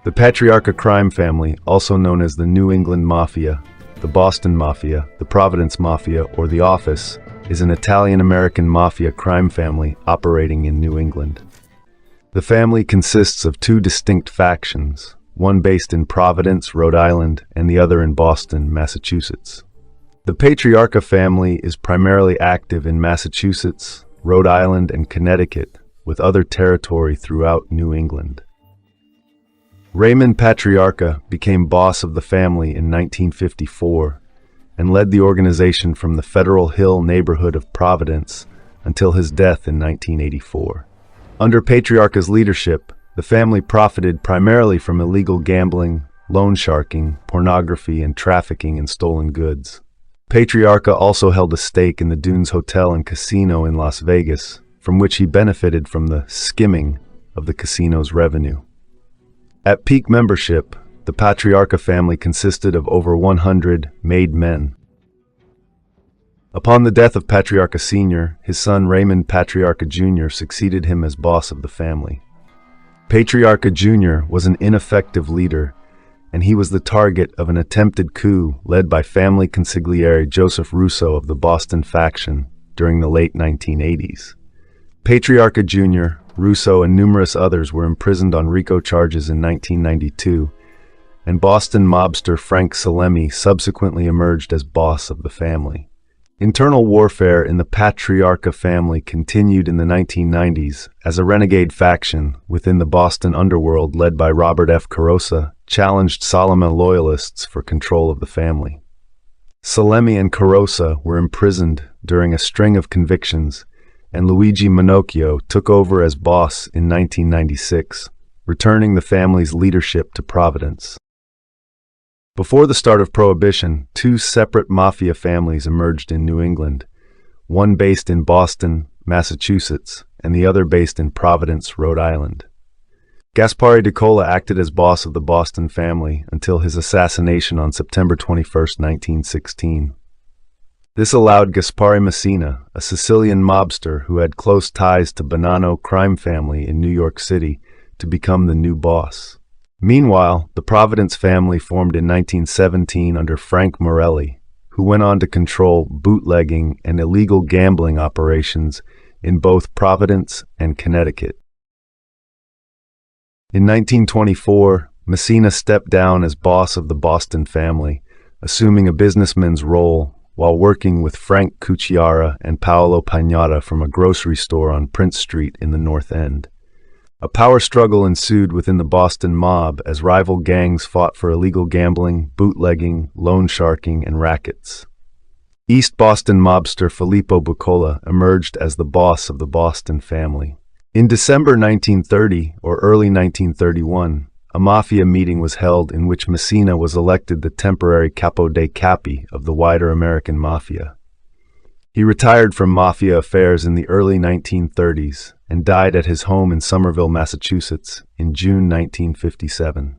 The patriarcha crime family, also known as the New England Mafia, the Boston Mafia, the Providence Mafia, or the Office, is an Italian-American mafia crime family operating in New England. The family consists of two distinct factions, one based in Providence, Rhode Island, and the other in Boston, Massachusetts. The patriarcha family is primarily active in Massachusetts, Rhode Island, and Connecticut, with other territory throughout New England. Raymond Patriarca became boss of the family in 1954 and led the organization from the Federal Hill neighborhood of Providence until his death in 1984. Under Patriarca's leadership, the family profited primarily from illegal gambling, loan sharking, pornography, and trafficking in stolen goods. Patriarca also held a stake in the Dunes Hotel and Casino in Las Vegas, from which he benefited from the skimming of the casino's revenue. At peak membership, the Patriarca family consisted of over 100 made men. Upon the death of Patriarca Sr., his son Raymond Patriarca Jr. succeeded him as boss of the family. Patriarca Jr. was an ineffective leader, and he was the target of an attempted coup led by family consigliere Joseph Russo of the Boston faction during the late 1980s. Patriarca Jr., Russo, and numerous others were imprisoned on RICO charges in 1992, and Boston mobster Frank Salemi subsequently emerged as boss of the family. Internal warfare in the Patriarca family continued in the 1990s as a renegade faction within the Boston underworld led by Robert F. Carosa challenged Salema loyalists for control of the family. Salemi and Carosa were imprisoned during a string of convictions, and Luigi Minocchio took over as boss in 1996, returning the family's leadership to Providence. Before the start of Prohibition, two separate mafia families emerged in New England, one based in Boston, Massachusetts, and the other based in Providence, Rhode Island. Gaspare di Cola acted as boss of the Boston family until his assassination on September 21, 1916. This allowed Gaspare Messina, a Sicilian mobster who had close ties to Bonanno crime family in New York City, to become the new boss. Meanwhile, the Providence family formed in 1917 under Frank Morelli, who went on to control bootlegging and illegal gambling operations in both Providence and Connecticut. In 1924, Messina stepped down as boss of the Boston family, assuming a businessman's role while working with Frank Cucciara and Paolo Pagnotta from a grocery store on Prince Street in the North End. A power struggle ensued within the Boston mob as rival gangs fought for illegal gambling, bootlegging, loan sharking, and rackets. East Boston mobster Filippo Bucola emerged as the boss of the Boston family. In December 1930 or early 1931, a mafia meeting was held in which Messina was elected the temporary capo dei capi of the wider American mafia. He retired from mafia affairs in the early 1930s and died at his home in Somerville, Massachusetts, in June 1957.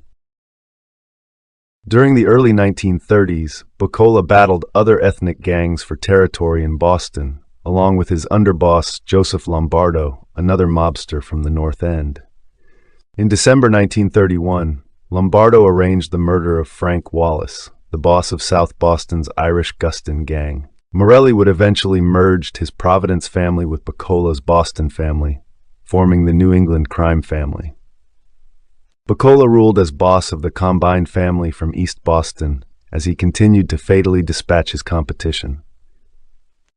During the early 1930s, Bucola battled other ethnic gangs for territory in Boston, along with his underboss Joseph Lombardo, another mobster from the North End. In December 1931, Lombardo arranged the murder of Frank Wallace, the boss of South Boston's Irish Guston gang. Morelli would eventually merge his Providence family with Bucola's Boston family, forming the New England crime family. Bucola ruled as boss of the combined family from East Boston as he continued to fatally dispatch his competition.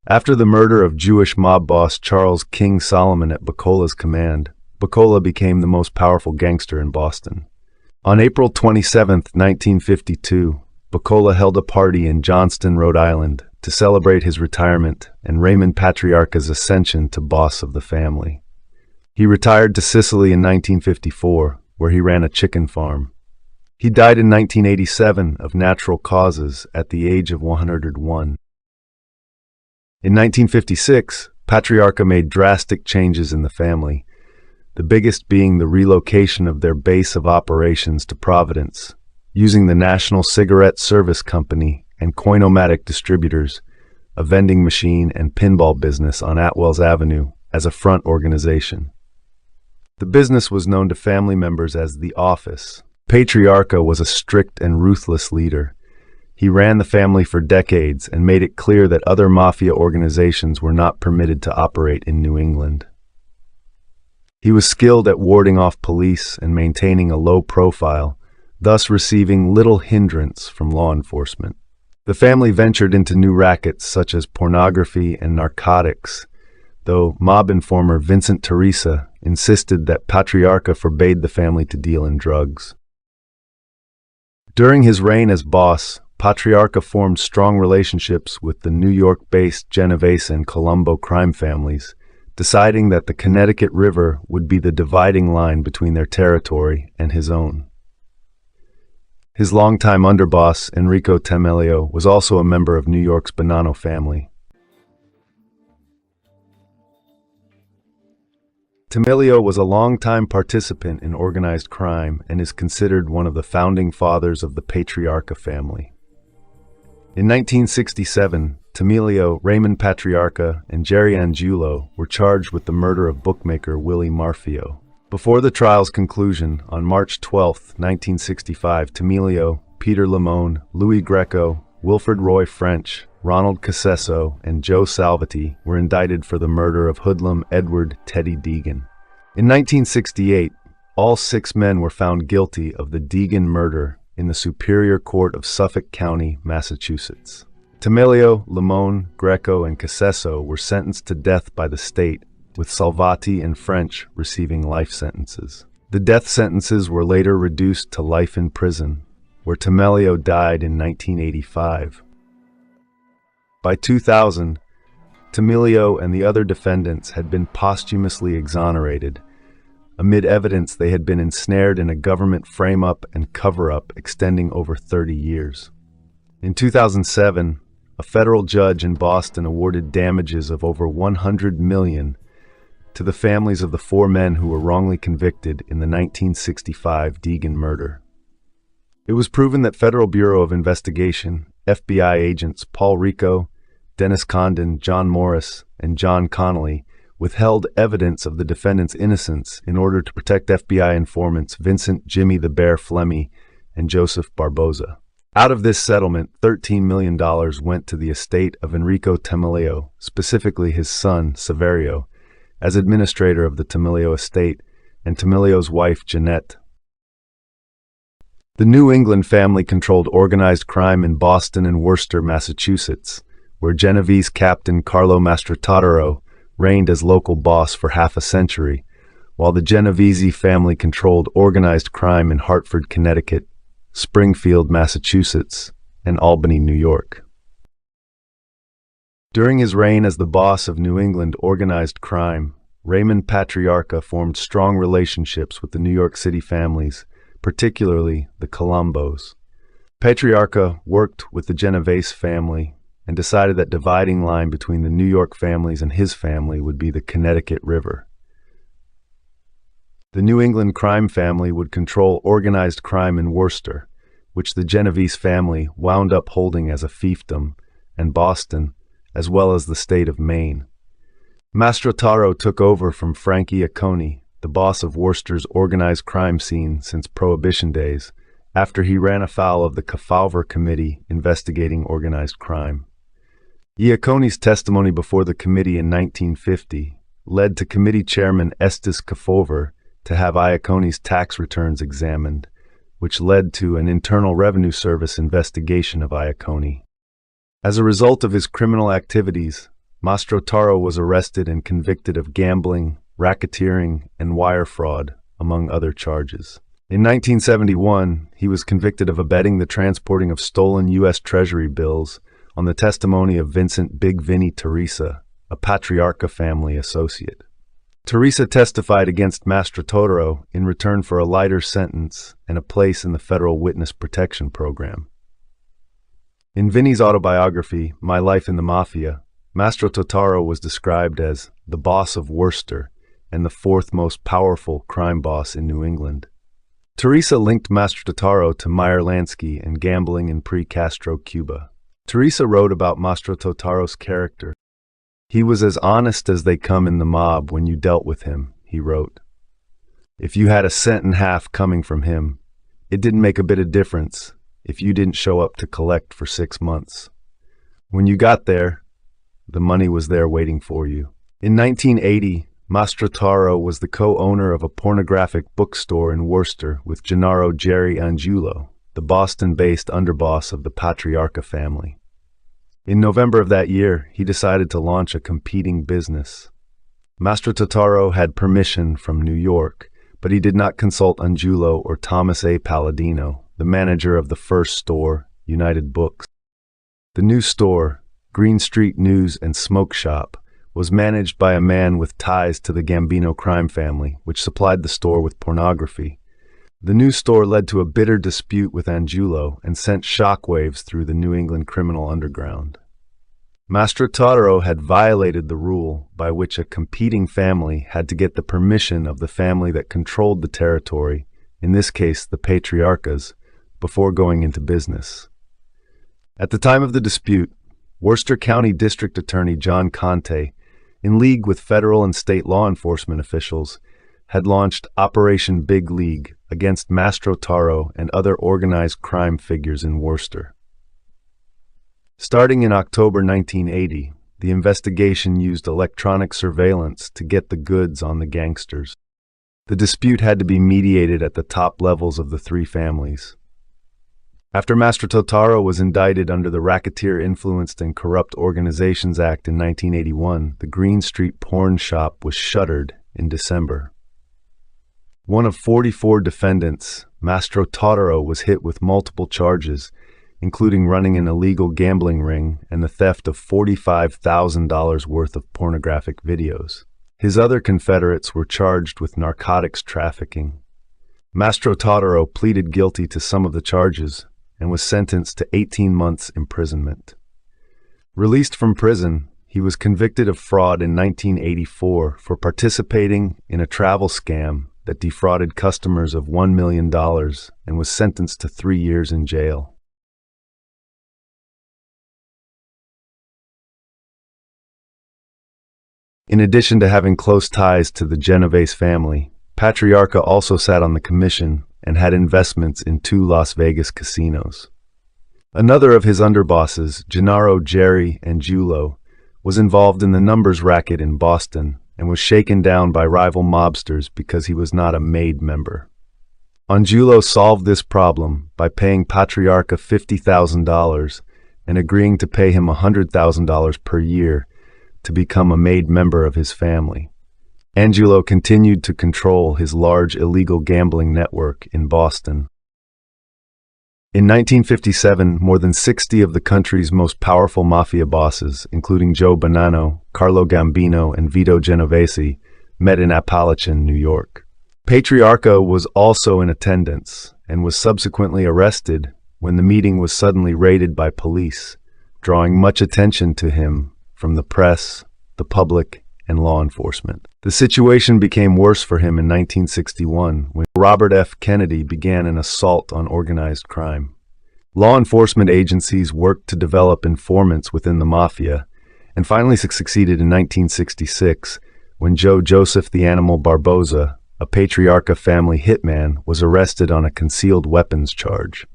After the murder of Jewish mob boss Charles King Solomon at Bucola's command, Bucola became the most powerful gangster in Boston. On April 27, 1952, Bucola held a party in Johnston, Rhode Island, to celebrate his retirement and Raymond Patriarca's ascension to boss of the family. He retired to Sicily in 1954, where he ran a chicken farm. He died in 1987 of natural causes at the age of 101. In 1956, Patriarca made drastic changes in the family, the biggest being the relocation of their base of operations to Providence, using the National Cigarette Service Company and Coinomatic Distributors, a vending machine and pinball business on Atwells Avenue, as a front organization. The business was known to family members as The Office. patriarcha was a strict and ruthless leader. He ran the family for decades and made it clear that other mafia organizations were not permitted to operate in New England. He was skilled at warding off police and maintaining a low profile, thus receiving little hindrance from law enforcement. The family ventured into new rackets such as pornography and narcotics, though mob informer Vincent Teresa insisted that patriarcha forbade the family to deal in drugs. During his reign as boss, patriarcha formed strong relationships with the New York-based Genovese and Colombo crime families, deciding that the Connecticut River would be the dividing line between their territory and his own. His longtime underboss, Enrico Tamelio, was also a member of New York's Bonanno family. Tamelio was a longtime participant in organized crime and is considered one of the founding fathers of the patriarcha family. In 1967, Tamelio, Raymond Patriarca, and Jerry Angiulo were charged with the murder of bookmaker Willie Marfio. Before the trial's conclusion, on March 12, 1965, Tamelio, Peter Limone, Louis Greco, Wilfred Roy French, Ronald Casesso, and Joe Salvati were indicted for the murder of hoodlum Edward Teddy Deegan. In 1968, all 6 men were found guilty of the Deegan murder in the Superior Court of Suffolk County, Massachusetts. Tamelio, Limone, Greco, and Casesso were sentenced to death by the state, with Salvati and French receiving life sentences. The death sentences were later reduced to life in prison, where Tamelio died in 1985. By 2000, Tamelio and the other defendants had been posthumously exonerated. Amid evidence they had been ensnared in a government frame-up and cover-up extending over 30 years. In 2007, a federal judge in Boston awarded damages of over $100 million to the families of the 4 men who were wrongly convicted in the 1965 Deegan murder. It was proven that Federal Bureau of Investigation, FBI agents Paul Rico, Dennis Condon, John Morris, and John Connolly withheld evidence of the defendants' innocence in order to protect FBI informants Vincent "Jimmy the Bear" Flemmi and Joseph Barboza. Out of this settlement, $13 million went to the estate of Enrico Tamelio, specifically his son, Saverio, as administrator of the Tamelio estate, and Tamelio's wife, Jeanette. The New England family controlled organized crime in Boston and Worcester, Massachusetts, where Genovese captain Carlo Mastrotaro reigned as local boss for half a century, while the Genovese family controlled organized crime in Hartford, Connecticut, Springfield, Massachusetts, and Albany, New York. During his reign as the boss of New England organized crime, Raymond Patriarca formed strong relationships with the New York City families, particularly the Colombos. Patriarca worked with the Genovese family and decided that dividing line between the New York families and his family would be the Connecticut River. The New England crime family would control organized crime in Worcester, which the Genovese family wound up holding as a fiefdom, and Boston, as well as the state of Maine. Mastrotaro took over from Frankie Acconi, the boss of Worcester's organized crime scene since Prohibition days, after he ran afoul of the Kefauver Committee investigating organized crime. Iaccone's testimony before the committee in 1950 led to committee chairman Estes Kefauver to have Iaccone's tax returns examined, which led to an Internal Revenue Service investigation of Iacone. As a result of his criminal activities, Mastrotaro was arrested and convicted of gambling, racketeering, and wire fraud, among other charges. In 1971, he was convicted of abetting the transporting of stolen U.S. Treasury bills on the testimony of Vincent Big Vinny Teresa, a Patriarca family associate. Teresa testified against Mastrotaro in return for a lighter sentence and a place in the Federal Witness Protection Program. In Vinny's autobiography, My Life in the Mafia, Mastrotaro was described as the boss of Worcester and the 4th most powerful crime boss in New England. Teresa linked Mastrotaro to Meyer Lansky and gambling in pre-Castro Cuba. Teresa wrote about Mastrotaro's character. "He was as honest as they come in the mob when you dealt with him," he wrote. "If you had a cent and half coming from him, it didn't make a bit of difference if you didn't show up to collect for 6 months. When you got there, the money was there waiting for you. In 1980, Mastrotaro was the co-owner of a pornographic bookstore in Worcester with Gennaro Jerry Angiulo, the Boston-based underboss of the patriarcha family. In November of that year, he decided to launch a competing business. Mastrotaro had permission from New York, but he did not consult Angiulo or Thomas A. Palladino, the manager of the first store, United Books. The new store, Green Street News and Smoke Shop, was managed by a man with ties to the Gambino crime family, which supplied the store with pornography. The new store led to a bitter dispute with Angiulo and sent shockwaves through the New England criminal underground. Mastrotaro had violated the rule by which a competing family had to get the permission of the family that controlled the territory, in this case the patriarchas, before going into business. At the time of the dispute, Worcester County District Attorney John Conte, in league with federal and state law enforcement officials, had launched Operation Big League against Mastrotaro and other organized crime figures in Worcester. Starting in October 1980, the investigation used electronic surveillance to get the goods on the gangsters. The dispute had to be mediated at the top levels of the three families. After Mastrotaro was indicted under the Racketeer Influenced and Corrupt Organizations Act in 1981, the Green Street Porn Shop was shuttered in December. One of 44 defendants, Mastrotaro was hit with multiple charges, including running an illegal gambling ring and the theft of $45,000 worth of pornographic videos. His other confederates were charged with narcotics trafficking. Mastrotaro pleaded guilty to some of the charges and was sentenced to 18 months imprisonment. Released from prison, he was convicted of fraud in 1984 for participating in a travel scam that defrauded customers of $1 million and was sentenced to 3 years in jail. In addition to having close ties to the Genovese family, Patriarca also sat on the commission and had investments in 2 Las Vegas casinos. Another of his underbosses, Gennaro Jerry Angiulo, was involved in the numbers racket in Boston and was shaken down by rival mobsters because he was not a MAID member. Angiulo solved this problem by paying Patriarca $50,000 and agreeing to pay him $100,000 per year to become a MAID member of his family. Angiulo continued to control his large illegal gambling network in Boston. In 1957, more than 60 of the country's most powerful mafia bosses, including Joe Bonanno, Carlo Gambino, and Vito Genovese, met in Appalachian, New York. Patriarca was also in attendance and was subsequently arrested when the meeting was suddenly raided by police, drawing much attention to him from the press, the public, and law enforcement. The situation became worse for him in 1961 when Robert F. Kennedy began an assault on organized crime. Law enforcement agencies worked to develop informants within the mafia and finally succeeded in 1966 when Joe Joseph the Animal Barboza, a Patriarca family hitman, was arrested on a concealed weapons charge.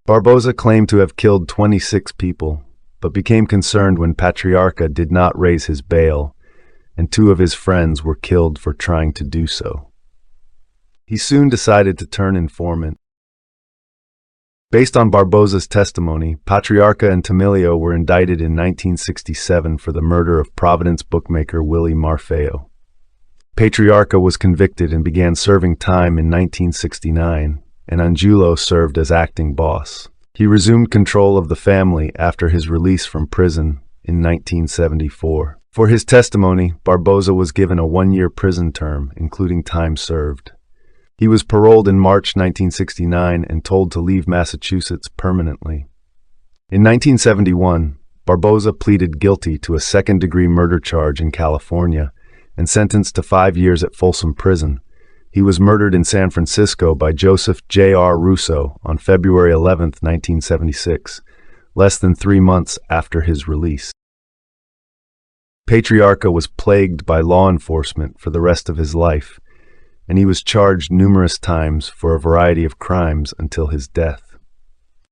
Barboza claimed to have killed 26 people, but became concerned when Patriarca did not raise his bail, and 2 of his friends were killed for trying to do so. He soon decided to turn informant. Based on Barboza's testimony, Patriarca and Tamilio were indicted in 1967 for the murder of Providence bookmaker Willie Marfeo. Patriarca was convicted and began serving time in 1969, and Angiulo served as acting boss. He resumed control of the family after his release from prison in 1974. For his testimony, Barboza was given a 1-year prison term, including time served. He was paroled in March 1969 and told to leave Massachusetts permanently. In 1971, Barboza pleaded guilty to a second-degree murder charge in California and sentenced to 5 years at Folsom Prison. He was murdered in San Francisco by Joseph J.R. Russo on February 11, 1976, less than 3 months after his release. Patriarca was plagued by law enforcement for the rest of his life, and he was charged numerous times for a variety of crimes until his death.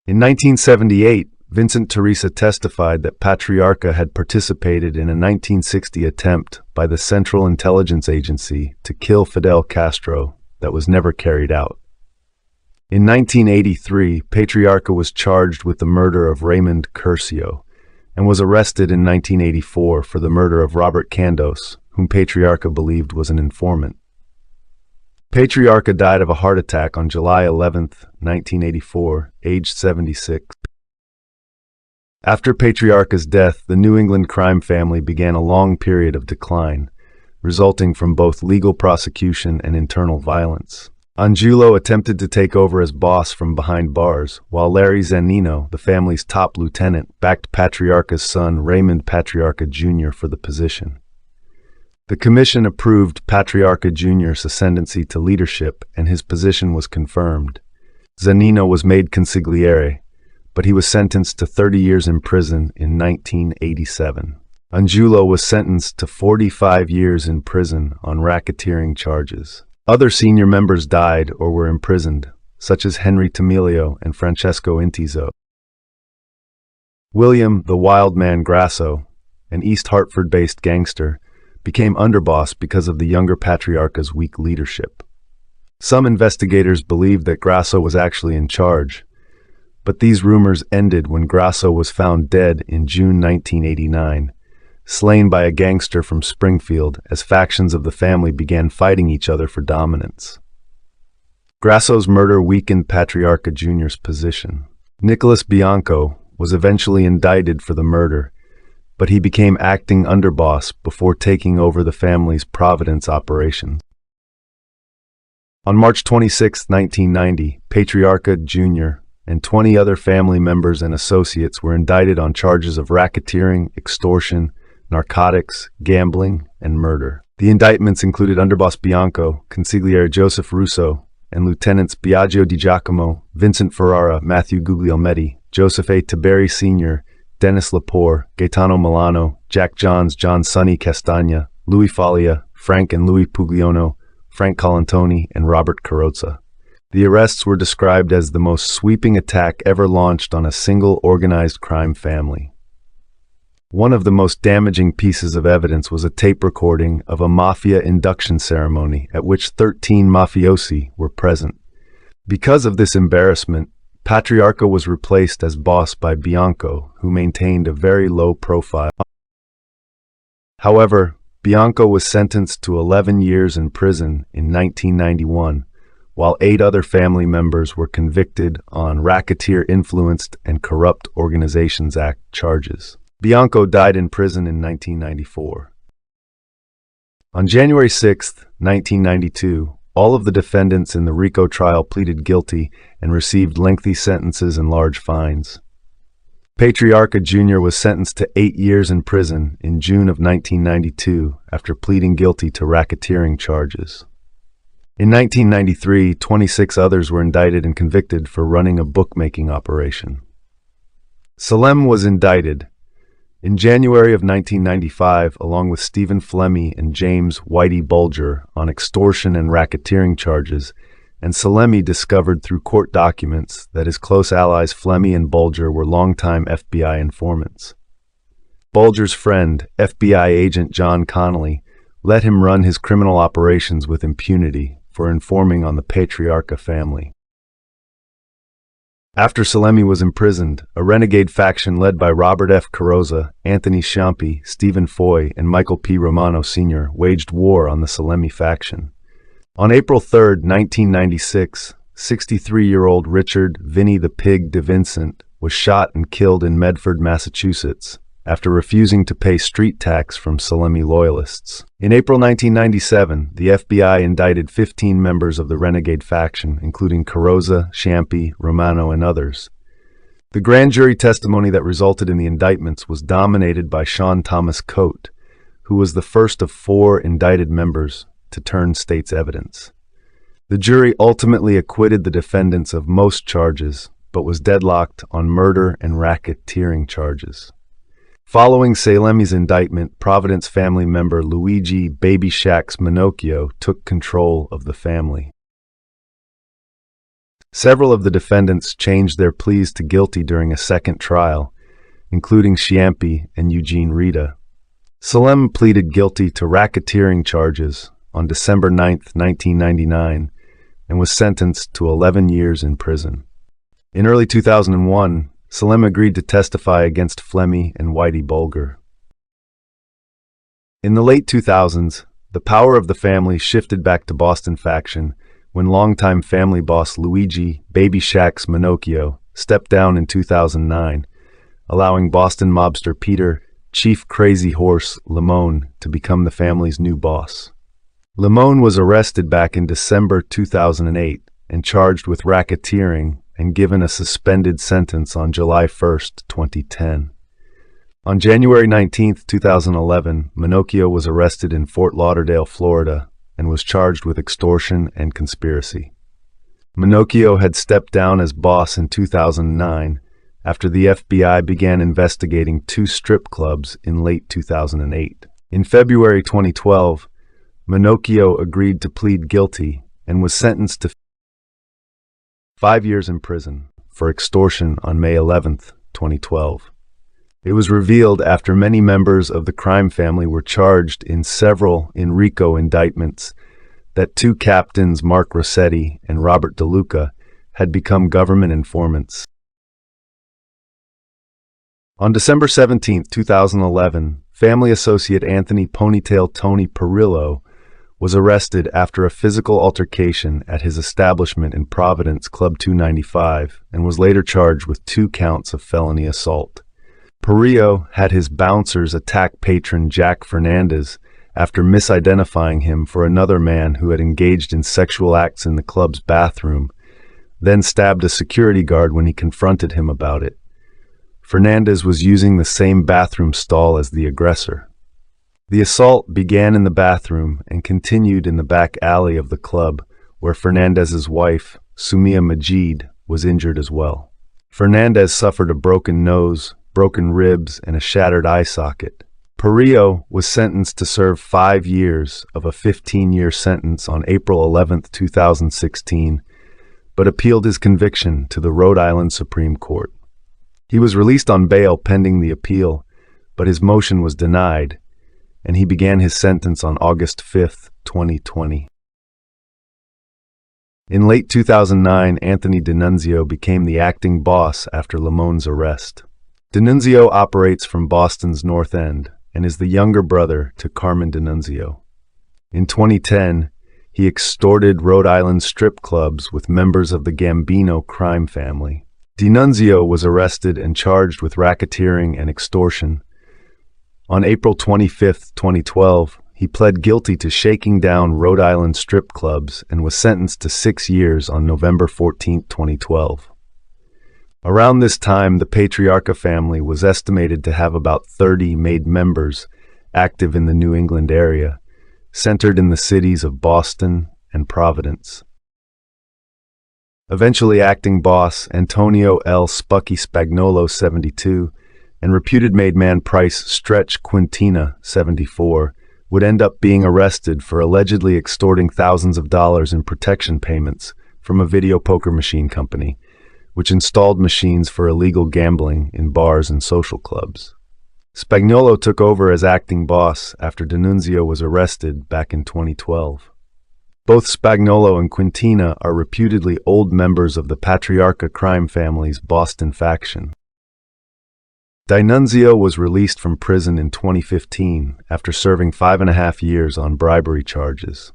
In 1978, Vincent Teresa testified that Patriarca had participated in a 1960 attempt by the Central Intelligence Agency to kill Fidel Castro that was never carried out. In 1983, Patriarca was charged with the murder of Raymond Curcio and was arrested in 1984 for the murder of Robert Candos, whom Patriarca believed was an informant. Patriarca died of a heart attack on July 11, 1984, aged 76. After Patriarca's death, the New England crime family began a long period of decline, resulting from both legal prosecution and internal violence. Angiulo attempted to take over as boss from behind bars, while Larry Zannino, the family's top lieutenant, backed Patriarca's son Raymond Patriarca Jr. for the position. The commission approved Patriarca Jr.'s ascendancy to leadership, and his position was confirmed. Zannino was made consigliere, but he was sentenced to 30 years in prison in 1987. Angiulo was sentenced to 45 years in prison on racketeering charges. Other senior members died or were imprisoned, such as Henry Tamilio and Francesco Intizo. William the Wild Man Grasso, an East Hartford-based gangster, became underboss because of the younger Patriarca's weak leadership. Some investigators believed that Grasso was actually in charge, but these rumors ended when Grasso was found dead in June 1989, slain by a gangster from Springfield as factions of the family began fighting each other for dominance. Grasso's murder weakened Patriarca Jr.'s position. Nicholas Bianco was eventually indicted for the murder, but he became acting underboss before taking over the family's Providence operations. On March 26, 1990, Patriarca Jr. and 20 other family members and associates were indicted on charges of racketeering, extortion, narcotics, gambling, and murder. The indictments included underboss Bianco, consigliere Joseph Russo, and lieutenants Biagio Di Giacomo, Vincent Ferrara, Matthew Guglielmetti, Joseph A. Tiberi Sr., Dennis Lepore, Gaetano Milano, Jack Johns, John Sonny Castagna, Louis Foglia, Frank and Louis Pugliono, Frank Colantoni, and Robert Carrozza. The arrests were described as the most sweeping attack ever launched on a single organized crime family. One of the most damaging pieces of evidence was a tape recording of a mafia induction ceremony at which 13 mafiosi were present. Because of this embarrassment, Patriarca was replaced as boss by Bianco, who maintained a very low profile. However, Bianco was sentenced to 11 years in prison in 1991, while 8 other family members were convicted on racketeer-influenced and corrupt Organizations Act charges. Bianco died in prison in 1994. On January 6, 1992, all of the defendants in the RICO trial pleaded guilty and received lengthy sentences and large fines. Patriarca Jr. was sentenced to 8 years in prison in June of 1992 after pleading guilty to racketeering charges. In 1993, 26 others were indicted and convicted for running a bookmaking operation. Salem was indicted in January of 1995, along with Stephen Flemmi and James Whitey Bulger on extortion and racketeering charges, and Salemi discovered through court documents that his close allies Flemmi and Bulger were longtime FBI informants. Bulger's friend, FBI agent John Connolly, let him run his criminal operations with impunity for informing on the Patriarca family. After Salemi was imprisoned, a renegade faction led by Robert F. Carrozza, Anthony Ciampi, Stephen Foy, and Michael P. Romano Sr. waged war on the Salemi faction. On April 3, 1996, 63-year-old Richard Vinny the Pig DeVincent was shot and killed in Medford, Massachusetts, after refusing to pay street tax from Salemi loyalists. In April 1997, the FBI indicted 15 members of the renegade faction, including Carrozza, Ciampi, Romano, and others. The grand jury testimony that resulted in the indictments was dominated by Sean Thomas Coate, who was the first of 4 indicted members to turn state's evidence. The jury ultimately acquitted the defendants of most charges, but was deadlocked on murder and racketeering charges. Following Salemi's indictment, Providence family member Luigi Baby Shax Minocchio took control of the family. Several of the defendants changed their pleas to guilty during a second trial, including Sciampi and Eugene Rita. Salem pleaded guilty to racketeering charges on December 9, 1999, and was sentenced to 11 years in prison. In early 2001, Salem agreed to testify against Flemmi and Whitey Bulger. In the late 2000s, the power of the family shifted back to Boston faction when longtime family boss Luigi Baby Shax Minocchio stepped down in 2009, allowing Boston mobster Peter Chief Crazy Horse Limone to become the family's new boss. Limone was arrested back in December 2008 and charged with racketeering and given a suspended sentence on July 1, 2010. On January 19, 2011, Minocchio was arrested in Fort Lauderdale, Florida, and was charged with extortion and conspiracy. Minocchio had stepped down as boss in 2009 after the FBI began investigating 2 strip clubs in late 2008. In February 2012, Minocchio agreed to plead guilty and was sentenced to 5 years in prison for extortion on May 11, 2012. It was revealed after many members of the crime family were charged in several RICO indictments that 2 captains, Mark Rossetti and Robert DeLuca, had become government informants. On December 17, 2011, family associate Anthony Ponytail Tony Perillo was arrested after a physical altercation at his establishment in Providence, Club 295, and was later charged with 2 counts of felony assault. Perillo had his bouncers attack patron Jack Fernandez after misidentifying him for another man who had engaged in sexual acts in the club's bathroom, then stabbed a security guard when he confronted him about it. Fernandez was using the same bathroom stall as the aggressor. The assault began in the bathroom and continued in the back alley of the club, where Fernandez's wife, Sumia Majid, was injured as well. Fernandez suffered a broken nose, broken ribs, and a shattered eye socket. Perillo was sentenced to serve 5 years of a 15-year sentence on April 11, 2016, but appealed his conviction to the Rhode Island Supreme Court. He was released on bail pending the appeal, but his motion was denied, and he began his sentence on August 5, 2020. In late 2009, Anthony D'Annunzio became the acting boss after Limone's arrest. D'Annunzio operates from Boston's North End and is the younger brother to Carmen D'Annunzio. In 2010, he extorted Rhode Island strip clubs with members of the Gambino crime family. D'Annunzio was arrested and charged with racketeering and extortion. On April 25, 2012, he pled guilty to shaking down Rhode Island strip clubs and was sentenced to 6 years on November 14, 2012. Around this time, the patriarcha family was estimated to have about 30 made members active in the New England area, centered in the cities of Boston and Providence. Eventually acting boss Antonio L. Spucky Spagnolo, 72, and reputed made man Price Stretch Quintina, 74, would end up being arrested for allegedly extorting thousands of dollars in protection payments from a video poker machine company, which installed machines for illegal gambling in bars and social clubs. Spagnolo took over as acting boss after D'Annunzio was arrested back in 2012. Both Spagnolo and Quintina are reputedly old members of the patriarcha crime family's Boston faction. D'Annunzio was released from prison in 2015 after serving 5.5 years on bribery charges.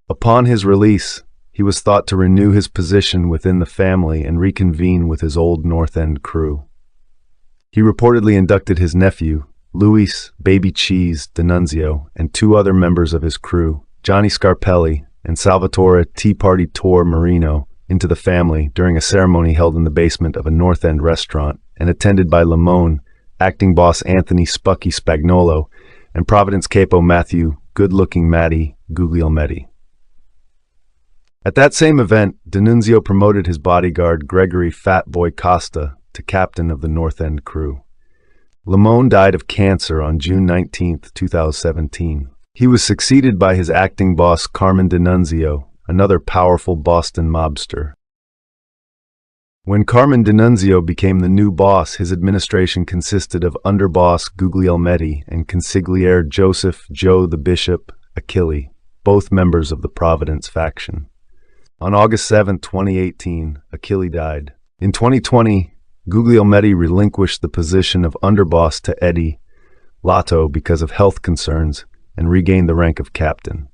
Upon his release, he was thought to renew his position within the family and reconvene with his old North End crew. He reportedly inducted his nephew, Luis Baby Cheese D'Annunzio, and 2 other members of his crew, Johnny Scarpelli and Salvatore Tea Party Tor Marino, into the family during a ceremony held in the basement of a North End restaurant and attended by Limone, acting boss Anthony Spucky Spagnolo, and Providence capo Matthew Good-Looking Matty Guglielmetti. At that same event, D'Annunzio promoted his bodyguard Gregory Fat Boy Costa to captain of the North End crew. Raymond died of cancer on June 19, 2017. He was succeeded by his acting boss Carmen D'Annunzio, another powerful Boston mobster. When Carmen D'Annunzio became the new boss, his administration consisted of underboss Guglielmetti and consigliere Joseph Joe the Bishop Achille, both members of the Providence faction. On August 7, 2018, Achille died. In 2020, Guglielmetti relinquished the position of underboss to Eddie Lotto because of health concerns and regained the rank of captain.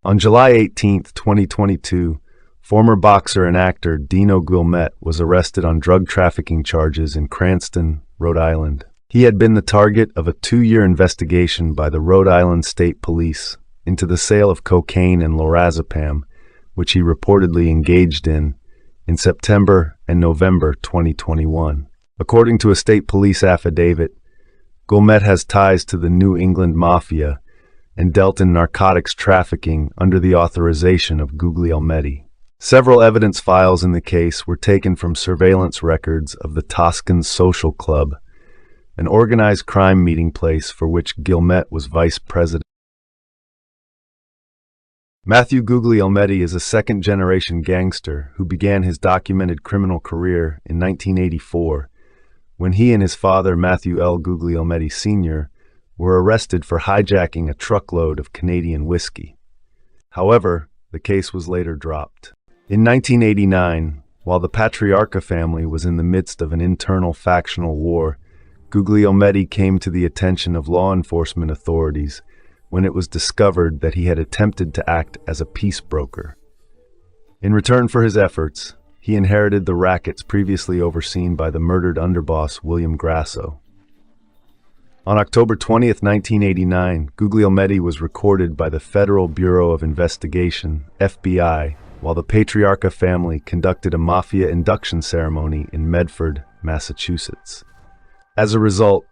On July 18, 2022, former boxer and actor Dino Guilmette was arrested on drug trafficking charges in Cranston, Rhode Island. He had been the target of a 2-year investigation by the Rhode Island State Police into the sale of cocaine and lorazepam, which he reportedly engaged in September and November 2021. According to a state police affidavit, Guilmette has ties to the New England mafia and dealt in narcotics trafficking under the authorization of Guglielmetti. Several evidence files in the case were taken from surveillance records of the Toscan Social Club, an organized crime meeting place for which Guilmette was vice president. Matthew Guglielmetti is a second-generation gangster who began his documented criminal career in 1984 when he and his father, Matthew L. Guglielmetti Sr., were arrested for hijacking a truckload of Canadian whiskey. However, the case was later dropped. In 1989, while the patriarcha family was in the midst of an internal factional war, Guglielmetti came to the attention of law enforcement authorities when it was discovered that he had attempted to act as a peace broker. In return for his efforts, he inherited the rackets previously overseen by the murdered underboss William Grasso. On October 20, 1989, Guglielmetti was recorded by the Federal Bureau of Investigation, FBI, while the patriarcha family conducted a mafia induction ceremony in Medford, Massachusetts. As a result,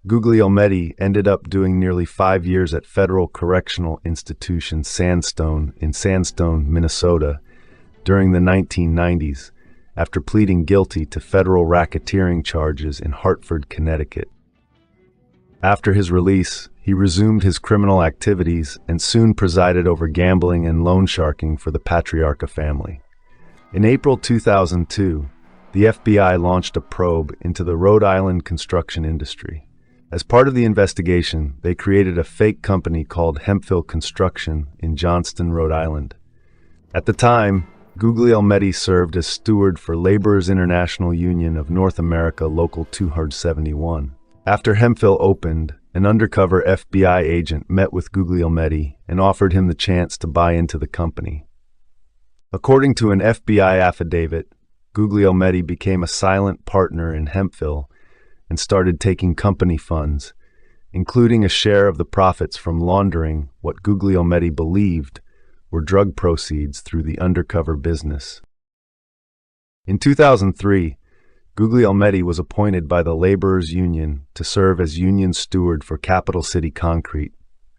Guglielmetti ended up doing nearly 5 years at Federal Correctional Institution Sandstone in Sandstone, Minnesota, during the 1990s, after pleading guilty to federal racketeering charges in Hartford, Connecticut. After his release, he resumed his criminal activities and soon presided over gambling and loan sharking for the patriarcha family. In April 2002, the FBI launched a probe into the Rhode Island construction industry. As part of the investigation, they created a fake company called Hemphill Construction in Johnston, Rhode Island. At the time, Guglielmetti served as steward for Laborers International Union of North America Local 271. After Hemphill opened, an undercover FBI agent met with Guglielmetti and offered him the chance to buy into the company. According to an FBI affidavit, Guglielmetti became a silent partner in Hemphill and started taking company funds, including a share of the profits from laundering what Guglielmetti believed were drug proceeds through the undercover business. In 2003, Guglielmetti was appointed by the Laborers Union to serve as union steward for Capital City Concrete,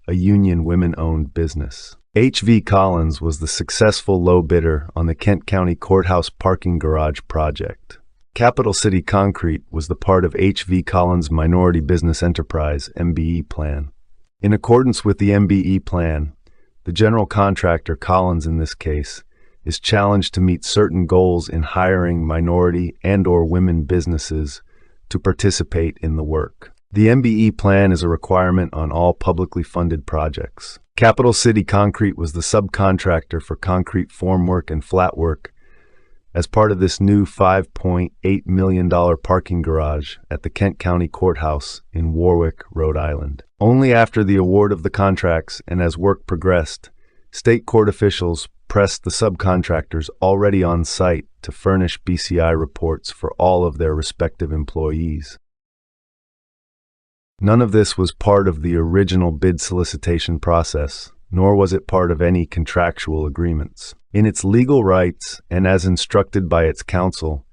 a union women-owned business. H.V. Collins was the successful low bidder on the Kent County Courthouse parking garage project. Capital City Concrete was the part of H.V. Collins' Minority Business Enterprise (MBE) plan. In accordance with the MBE plan, the general contractor, Collins in this case, is challenged to meet certain goals in hiring minority and/or women businesses to participate in the work. The MBE plan is a requirement on all publicly funded projects. Capital City Concrete was the subcontractor for concrete formwork and flat work as part of this new $5.8 million parking garage at the Kent County Courthouse in Warwick, Rhode Island. Only after the award of the contracts and as work progressed, state court officials pressed the subcontractors already on site to furnish BCI reports for all of their respective employees. None of this was part of the original bid solicitation process, nor was it part of any contractual agreements. In its legal rights and as instructed by its counsel,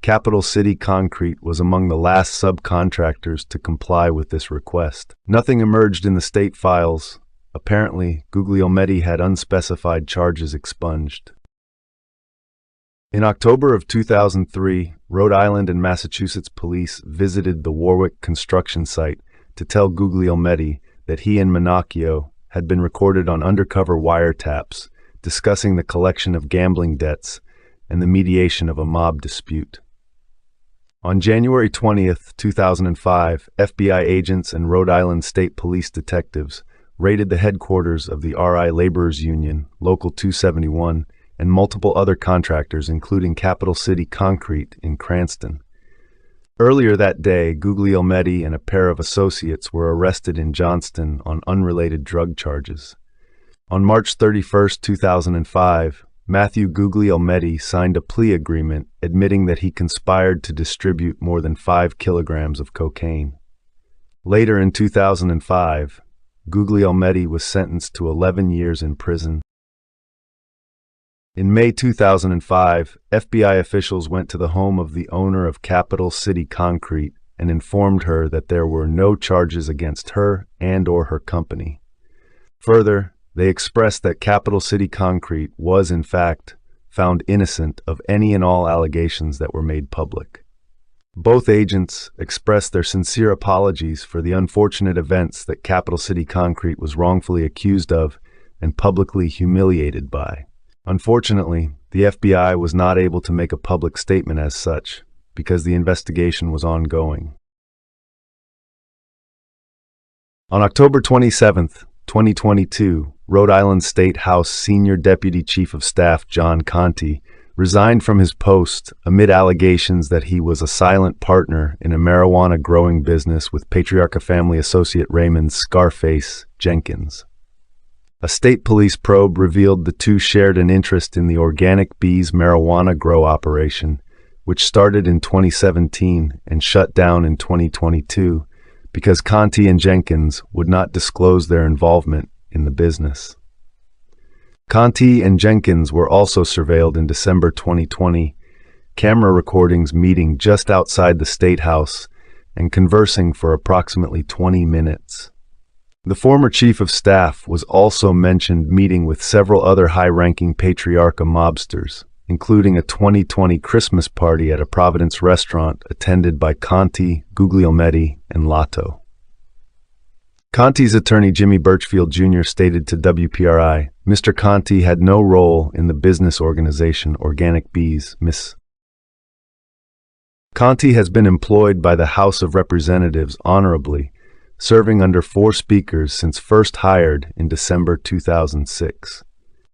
Capital City Concrete was among the last subcontractors to comply with this request. Nothing emerged in the state files. Apparently, Guglielmetti had unspecified charges expunged. In October of 2003, Rhode Island and Massachusetts police visited the Warwick construction site to tell Guglielmetti that he and Minacchio had been recorded on undercover wiretaps discussing the collection of gambling debts and the mediation of a mob dispute. On January 20th, 2005, FBI agents and Rhode Island State Police detectives raided the headquarters of the RI Laborers Union, Local 271, and multiple other contractors, including Capital City Concrete in Cranston. Earlier that day, Guglielmetti and a pair of associates were arrested in Johnston on unrelated drug charges. On March 31, 2005, Matthew Guglielmetti signed a plea agreement admitting that he conspired to distribute more than 5 kilograms of cocaine. Later in 2005, Guglielmetti was sentenced to 11 years in prison. In May 2005, FBI officials went to the home of the owner of Capital City Concrete and informed her that there were no charges against her and/or her company. Further, they expressed that Capital City Concrete was, in fact, found innocent of any and all allegations that were made public. Both agents expressed their sincere apologies for the unfortunate events that Capital City Concrete was wrongfully accused of and publicly humiliated by. Unfortunately, the FBI was not able to make a public statement as such because the investigation was ongoing. On October 27, 2022, Rhode Island State House Senior Deputy Chief of Staff John Conti resigned from his post amid allegations that he was a silent partner in a marijuana-growing business with patriarcha family associate Raymond "Scarface" Jenkins. A state police probe revealed the two shared an interest in the Organic Bees marijuana grow operation, which started in 2017 and shut down in 2022 because Conti and Jenkins would not disclose their involvement in the business. Conti and Jenkins were also surveilled in December 2020, camera recordings meeting just outside the State House and conversing for approximately 20 minutes. The former chief of staff was also mentioned meeting with several other high-ranking patriarcha mobsters, including a 2020 Christmas party at a Providence restaurant attended by Conti, Guglielmetti, and Lotto. Conti's attorney Jimmy Birchfield Jr. stated to WPRI, Mr. Conti had no role in the business organization Organic Bees, Miss. Conti has been employed by the House of Representatives honorably, serving under 4 speakers since first hired in December 2006.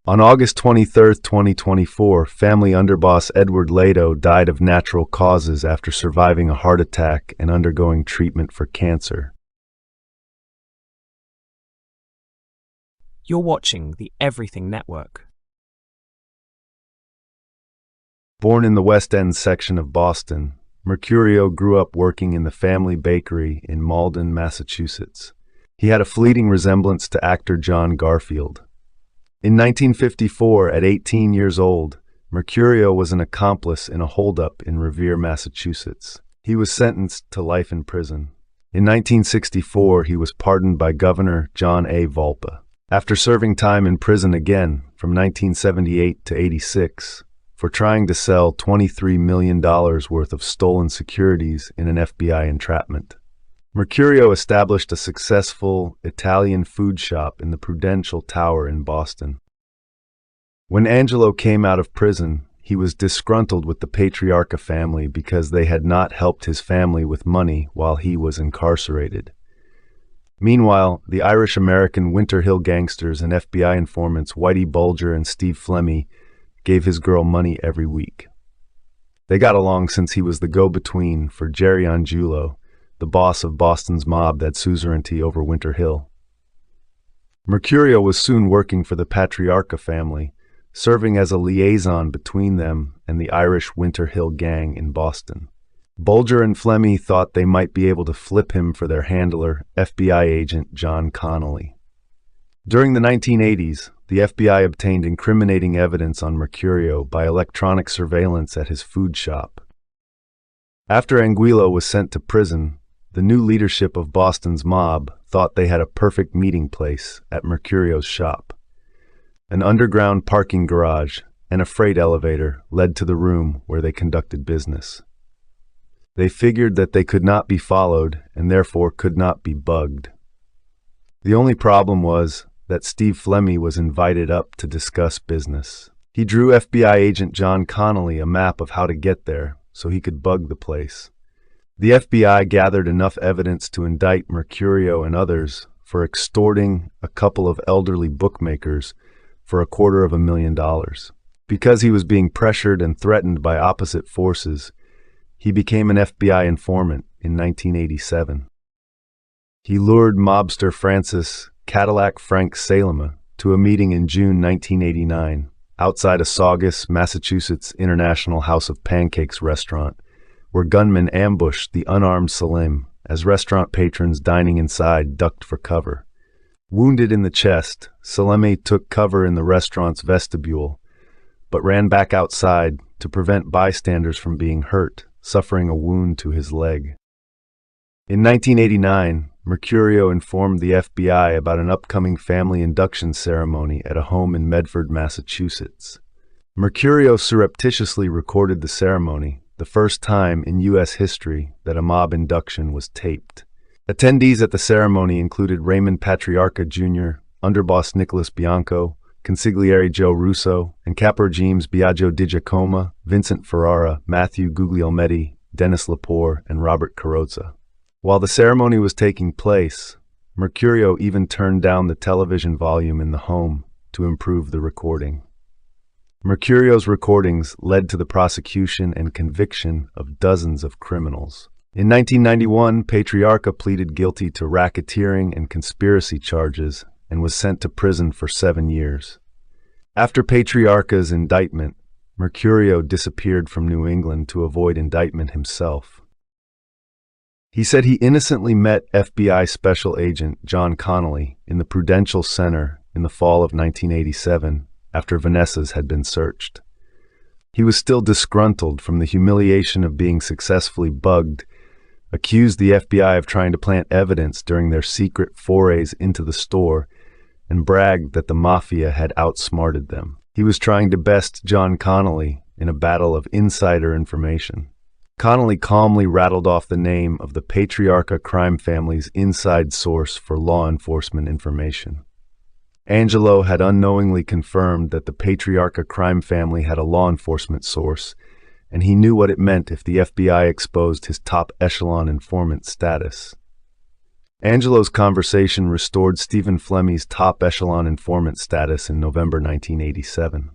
On August 23, 2024, family underboss Edward Lato died of natural causes after surviving a heart attack and undergoing treatment for cancer. You're watching the Everything Network. Born in the West End section of Boston, Mercurio grew up working in the family bakery in Malden, Massachusetts. He had a fleeting resemblance to actor John Garfield. In 1954, at 18 years old, Mercurio was an accomplice in a holdup in Revere, Massachusetts. He was sentenced to life in prison. In 1964, he was pardoned by Governor John A. Volpe. After serving time in prison again from 1978 to 86 for trying to sell $23 million worth of stolen securities in an FBI entrapment. Mercurio established a successful Italian food shop in the Prudential Tower in Boston. When Angelo came out of prison, he was disgruntled with the patriarcha family because they had not helped his family with money while he was incarcerated. Meanwhile, the Irish-American Winter Hill gangsters and FBI informants Whitey Bulger and Steve Flemmi gave his girl money every week. They got along since he was the go-between for Jerry Angiulo, the boss of Boston's mob that suzerainty over Winter Hill. Mercurio was soon working for the patriarcha family, serving as a liaison between them and the Irish Winter Hill gang in Boston. Bulger and Flemmi thought they might be able to flip him for their handler, FBI agent John Connolly. During the 1980s, the FBI obtained incriminating evidence on Mercurio by electronic surveillance at his food shop. After Anguillo was sent to prison, the new leadership of Boston's mob thought they had a perfect meeting place at Mercurio's shop. An underground parking garage and a freight elevator led to the room where they conducted business. They figured that they could not be followed and therefore could not be bugged. The only problem was that Steve Flemmi was invited up to discuss business. He drew FBI agent John Connolly a map of how to get there so he could bug the place. The FBI gathered enough evidence to indict Mercurio and others for extorting a couple of elderly bookmakers for $250,000. Because he was being pressured and threatened by opposite forces, he became an FBI informant in 1987. He lured mobster Francis Cadillac Frank Salema to a meeting in June 1989 outside a Saugus, Massachusetts International House of Pancakes restaurant, where gunmen ambushed the unarmed Salim as restaurant patrons dining inside ducked for cover. Wounded in the chest, Salemi took cover in the restaurant's vestibule, but ran back outside to prevent bystanders from being hurt, suffering a wound to his leg. In 1989, Mercurio informed the FBI about an upcoming family induction ceremony at a home in Medford, Massachusetts. Mercurio surreptitiously recorded the ceremony, the first time in U.S. history that a mob induction was taped. Attendees at the ceremony included Raymond Patriarca Jr., underboss Nicholas Bianco, consigliere Joe Russo, and caporegimes Biagio Di Giacomo, Vincent Ferrara, Matthew Guglielmetti, Dennis Lepore, and Robert Carrozza. While the ceremony was taking place, Mercurio even turned down the television volume in the home to improve the recording. Mercurio's recordings led to the prosecution and conviction of dozens of criminals. In 1991, Patriarca pleaded guilty to racketeering and conspiracy charges and was sent to prison for 7 years. After Patriarca's indictment, Mercurio disappeared from New England to avoid indictment himself. He said he innocently met FBI Special Agent John Connolly in the Prudential Center in the fall of 1987 after Vanessa's had been searched. He was still disgruntled from the humiliation of being successfully bugged, accused the FBI of trying to plant evidence during their secret forays into the store, and bragged that the mafia had outsmarted them. He was trying to best John Connolly in a battle of insider information. Connolly calmly rattled off the name of the Patriarca crime family's inside source for law enforcement information. Angelo had unknowingly confirmed that the Patriarca crime family had a law enforcement source, and he knew what it meant if the FBI exposed his top echelon informant status. Angelo's conversation restored Stephen Flemmi's top echelon informant status in November 1987.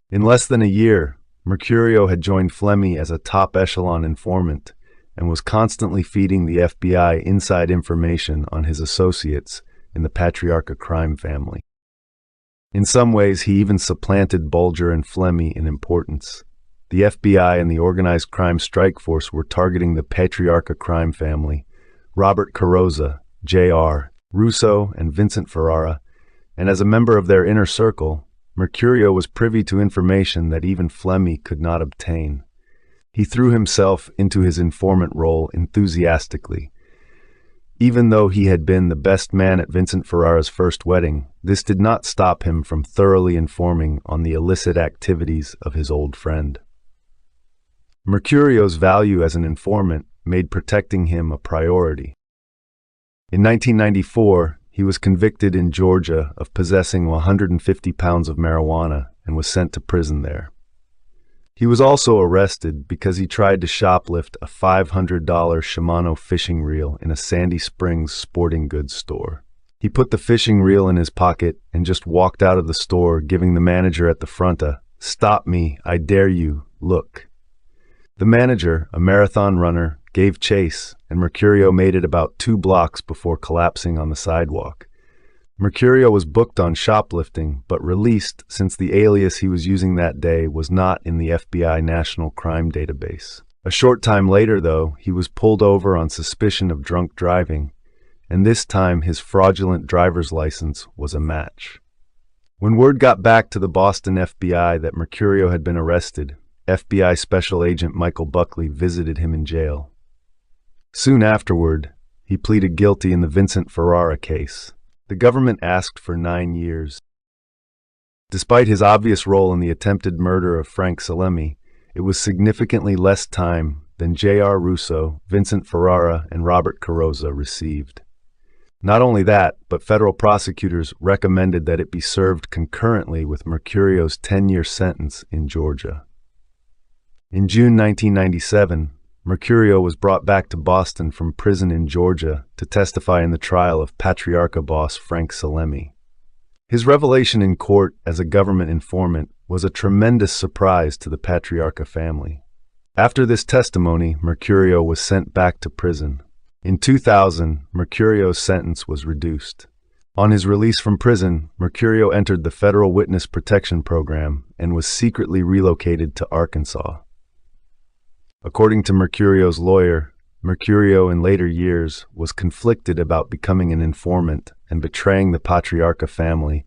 In less than a year, Mercurio had joined Flemmi as a top echelon informant and was constantly feeding the FBI inside information on his associates in the Patriarca crime family. In some ways, he even supplanted Bulger and Flemmi in importance. The FBI and the organized crime strike force were targeting the Patriarca crime family, Robert Carrozza, J.R. Russo, and Vincent Ferrara, and as a member of their inner circle, Mercurio was privy to information that even Flemmi could not obtain. He threw himself into his informant role enthusiastically. Even though he had been the best man at Vincent Ferrara's first wedding, this did not stop him from thoroughly informing on the illicit activities of his old friend. Mercurio's value as an informant made protecting him a priority. In 1994, he was convicted in Georgia of possessing 150 pounds of marijuana and was sent to prison there. He was also arrested because he tried to shoplift a $500 Shimano fishing reel in a Sandy Springs sporting goods store. He put the fishing reel in his pocket and just walked out of the store, giving the manager at the front a "Stop me, I dare you, look." The manager, a marathon runner, gave chase, and Mercurio made it about 2 blocks before collapsing on the sidewalk. Mercurio was booked on shoplifting, but released since the alias he was using that day was not in the FBI National Crime Database. A short time later, though, he was pulled over on suspicion of drunk driving, and this time his fraudulent driver's license was a match. When word got back to the Boston FBI that Mercurio had been arrested, FBI Special Agent Michael Buckley visited him in jail. Soon afterward, he pleaded guilty in the Vincent Ferrara case. The government asked for 9 years. Despite his obvious role in the attempted murder of Frank Salemi, it was significantly less time than J.R. Russo, Vincent Ferrara, and Robert Carrozza received. Not only that, but federal prosecutors recommended that it be served concurrently with Mercurio's 10-year sentence in Georgia. In June 1997, Mercurio was brought back to Boston from prison in Georgia to testify in the trial of patriarcha boss Frank Salemi. His revelation in court as a government informant was a tremendous surprise to the patriarcha family. After this testimony, Mercurio was sent back to prison. In 2000, Mercurio's sentence was reduced. On his release from prison, Mercurio entered the Federal Witness Protection Program and was secretly relocated to Arkansas. According to Mercurio's lawyer, Mercurio in later years was conflicted about becoming an informant and betraying the patriarcha family,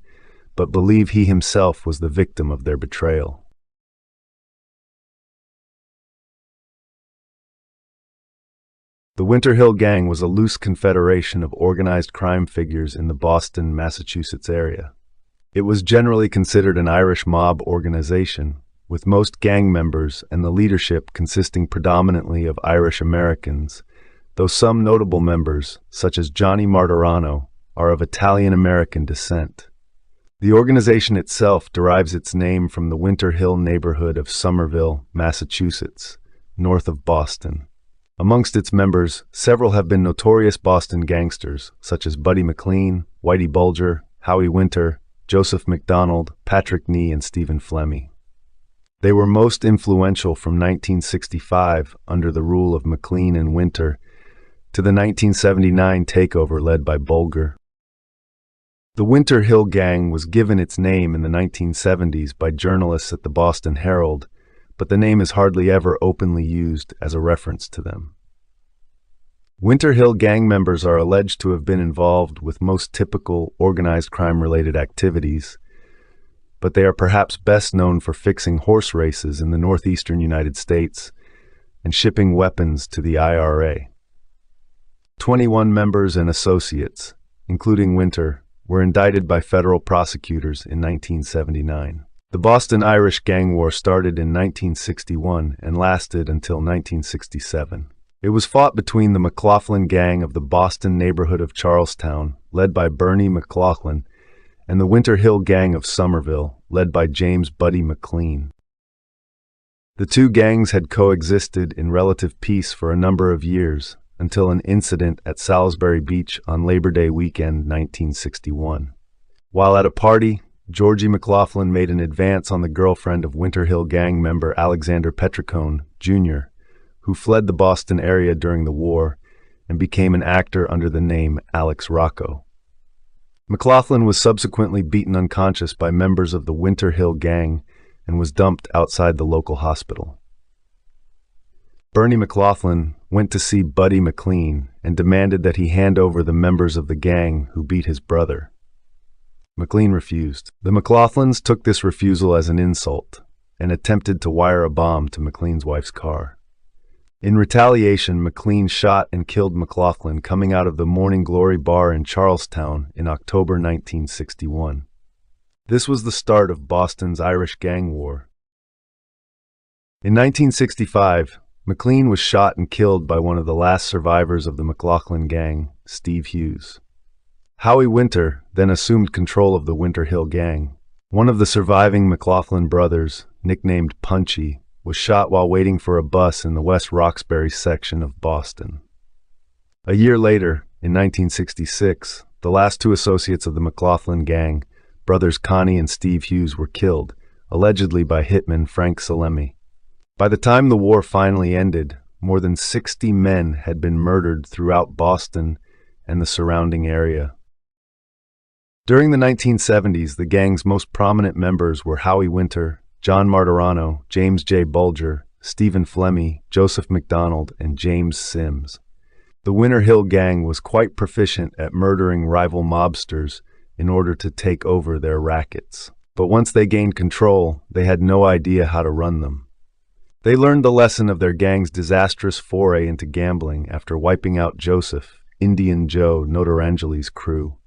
but believed he himself was the victim of their betrayal. The Winter Hill Gang was a loose confederation of organized crime figures in the Boston, Massachusetts area. It was generally considered an Irish mob organization, with most gang members and the leadership consisting predominantly of Irish Americans, though some notable members, such as Johnny Martorano, are of Italian-American descent. The organization itself derives its name from the Winter Hill neighborhood of Somerville, Massachusetts, north of Boston. Amongst its members, several have been notorious Boston gangsters, such as Buddy McLean, Whitey Bulger, Howie Winter, Joseph McDonald, Patrick Nee, and Stephen Flemmi. They were most influential from 1965, under the rule of McLean and Winter, to the 1979 takeover led by Bulger. The Winter Hill Gang was given its name in the 1970s by journalists at the Boston Herald, but the name is hardly ever openly used as a reference to them. Winter Hill Gang members are alleged to have been involved with most typical organized crime-related activities, but they are perhaps best known for fixing horse races in the northeastern United States and shipping weapons to the IRA. 21 members and associates, including Winter, were indicted by federal prosecutors in 1979. The Boston Irish Gang War started in 1961 and lasted until 1967. It was fought between the McLaughlin Gang of the Boston neighborhood of Charlestown, led by Bernie McLaughlin, and the Winter Hill Gang of Somerville, led by James Buddy McLean. The two gangs had coexisted in relative peace for a number of years, until an incident at Salisbury Beach on Labor Day weekend 1961. While at a party, Georgie McLaughlin made an advance on the girlfriend of Winter Hill Gang member Alexander Petricone, Jr., who fled the Boston area during the war and became an actor under the name Alex Rocco. McLaughlin was subsequently beaten unconscious by members of the Winter Hill Gang and was dumped outside the local hospital. Bernie McLaughlin went to see Buddy McLean and demanded that he hand over the members of the gang who beat his brother. McLean refused. The McLaughlins took this refusal as an insult and attempted to wire a bomb to McLean's wife's car. In retaliation, McLean shot and killed McLaughlin coming out of the Morning Glory bar in Charlestown in October 1961. This was the start of Boston's Irish Gang War. In 1965, McLean was shot and killed by one of the last survivors of the McLaughlin Gang, Steve Hughes. Howie Winter then assumed control of the Winter Hill Gang. One of the surviving McLaughlin brothers, nicknamed Punchy, was shot while waiting for a bus in the West Roxbury section of Boston. A year later, in 1966, the last two associates of the McLaughlin Gang, brothers Connie and Steve Hughes, were killed, allegedly by hitman Frank Salemi. By the time the war finally ended, more than 60 men had been murdered throughout Boston and the surrounding area. During the 1970s, the gang's most prominent members were Howie Winter, John Martorano, James J. Bulger, Stephen Flemmi, Joseph McDonald, and James Sims. The Winter Hill Gang was quite proficient at murdering rival mobsters in order to take over their rackets. But once they gained control, they had no idea how to run them. They learned the lesson of their gang's disastrous foray into gambling after wiping out Joseph, Indian Joe Notarangeli's crew.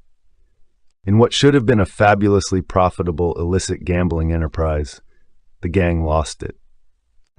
In what should have been a fabulously profitable illicit gambling enterprise, the gang lost it.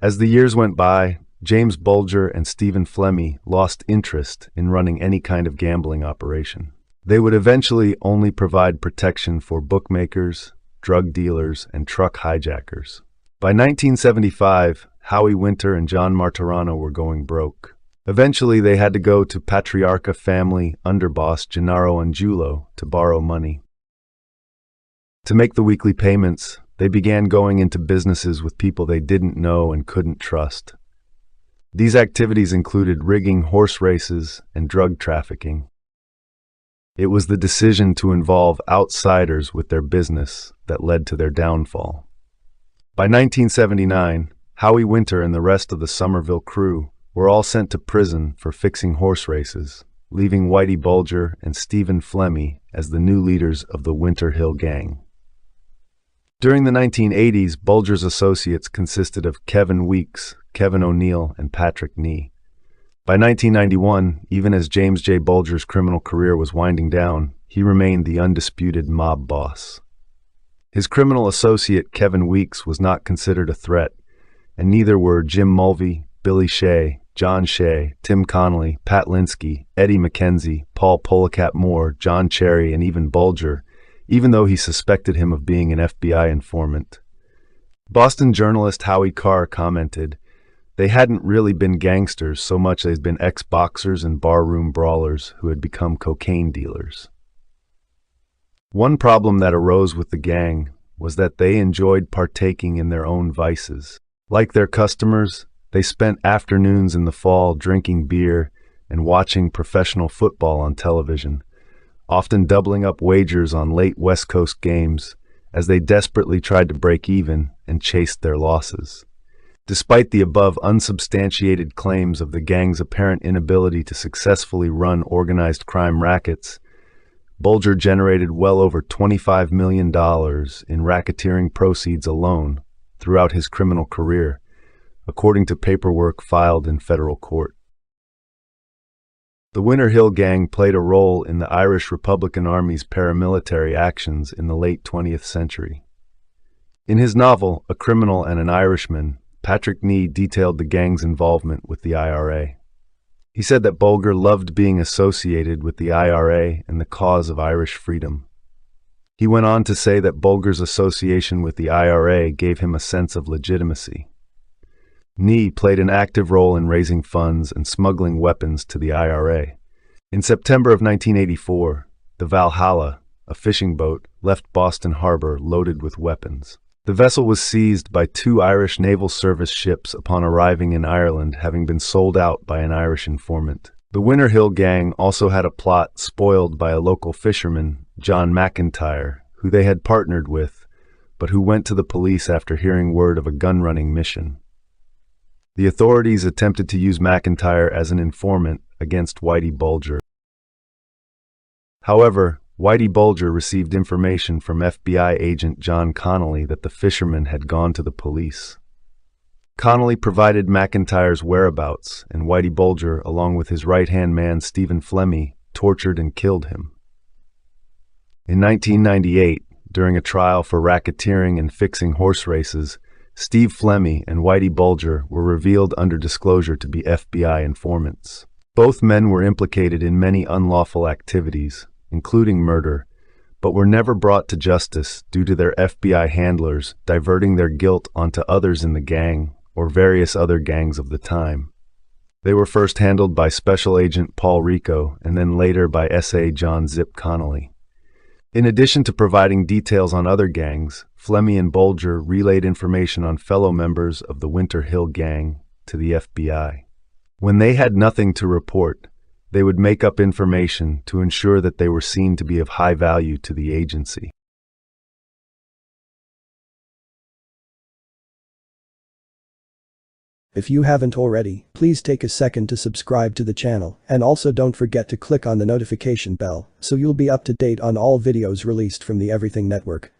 As the years went by, James Bulger and Stephen Flemmi lost interest in running any kind of gambling operation. They would eventually only provide protection for bookmakers, drug dealers, and truck hijackers. By 1975, Howie Winter and John Martorano were going broke. Eventually, they had to go to Patriarca family underboss Gennaro Angiulo to borrow money. To make the weekly payments, they began going into businesses with people they didn't know and couldn't trust. These activities included rigging horse races and drug trafficking. It was the decision to involve outsiders with their business that led to their downfall. By 1979, Howie Winter and the rest of the Somerville crew were all sent to prison for fixing horse races, leaving Whitey Bulger and Stephen Flemmi as the new leaders of the Winter Hill Gang. During the 1980s, Bulger's associates consisted of Kevin Weeks, Kevin O'Neill, and Patrick Nee. By 1991, even as James J. Bulger's criminal career was winding down, he remained the undisputed mob boss. His criminal associate, Kevin Weeks, was not considered a threat, and neither were Jim Mulvey, Billy Shea, John Shea, Tim Connolly, Pat Linsky, Eddie McKenzie, Paul Policat Moore, John Cherry, and even Bulger, even though he suspected him of being an FBI informant. Boston journalist Howie Carr commented, "They hadn't really been gangsters so much as been ex-boxers and barroom brawlers who had become cocaine dealers." One problem that arose with the gang was that they enjoyed partaking in their own vices. Like their customers, they spent afternoons in the fall drinking beer and watching professional football on television, often doubling up wagers on late West Coast games as they desperately tried to break even and chased their losses. Despite the above unsubstantiated claims of the gang's apparent inability to successfully run organized crime rackets, Bulger generated well over $25 million in racketeering proceeds alone throughout his criminal career, according to paperwork filed in federal court. The Winter Hill Gang played a role in the Irish Republican Army's paramilitary actions in the late 20th century. In his novel, A Criminal and an Irishman, Patrick Nee detailed the gang's involvement with the IRA. He said that Bulger loved being associated with the IRA and the cause of Irish freedom. He went on to say that Bulger's association with the IRA gave him a sense of legitimacy. Nee played an active role in raising funds and smuggling weapons to the IRA. In September of 1984, the Valhalla, a fishing boat, left Boston Harbor loaded with weapons. The vessel was seized by 2 Irish Naval Service ships upon arriving in Ireland, having been sold out by an Irish informant. The Winter Hill Gang also had a plot spoiled by a local fisherman, John McIntyre, who they had partnered with, but who went to the police after hearing word of a gun-running mission. The authorities attempted to use McIntyre as an informant against Whitey Bulger. However, Whitey Bulger received information from FBI agent John Connolly that the fisherman had gone to the police. Connolly provided McIntyre's whereabouts, and Whitey Bulger, along with his right-hand man Stephen Flemmi, tortured and killed him. In 1998, during a trial for racketeering and fixing horse races, Steve Flemmi and Whitey Bulger were revealed under disclosure to be FBI informants. Both men were implicated in many unlawful activities, including murder, but were never brought to justice due to their FBI handlers diverting their guilt onto others in the gang or various other gangs of the time. They were first handled by Special Agent Paul Rico and then later by S.A. John Zip Connolly. In addition to providing details on other gangs, Flemmi and Bulger relayed information on fellow members of the Winter Hill Gang to the FBI. When they had nothing to report, they would make up information to ensure that they were seen to be of high value to the agency. If you haven't already, please take a second to subscribe to the channel, and also don't forget to click on the notification bell so you'll be up to date on all videos released from the Everything Network.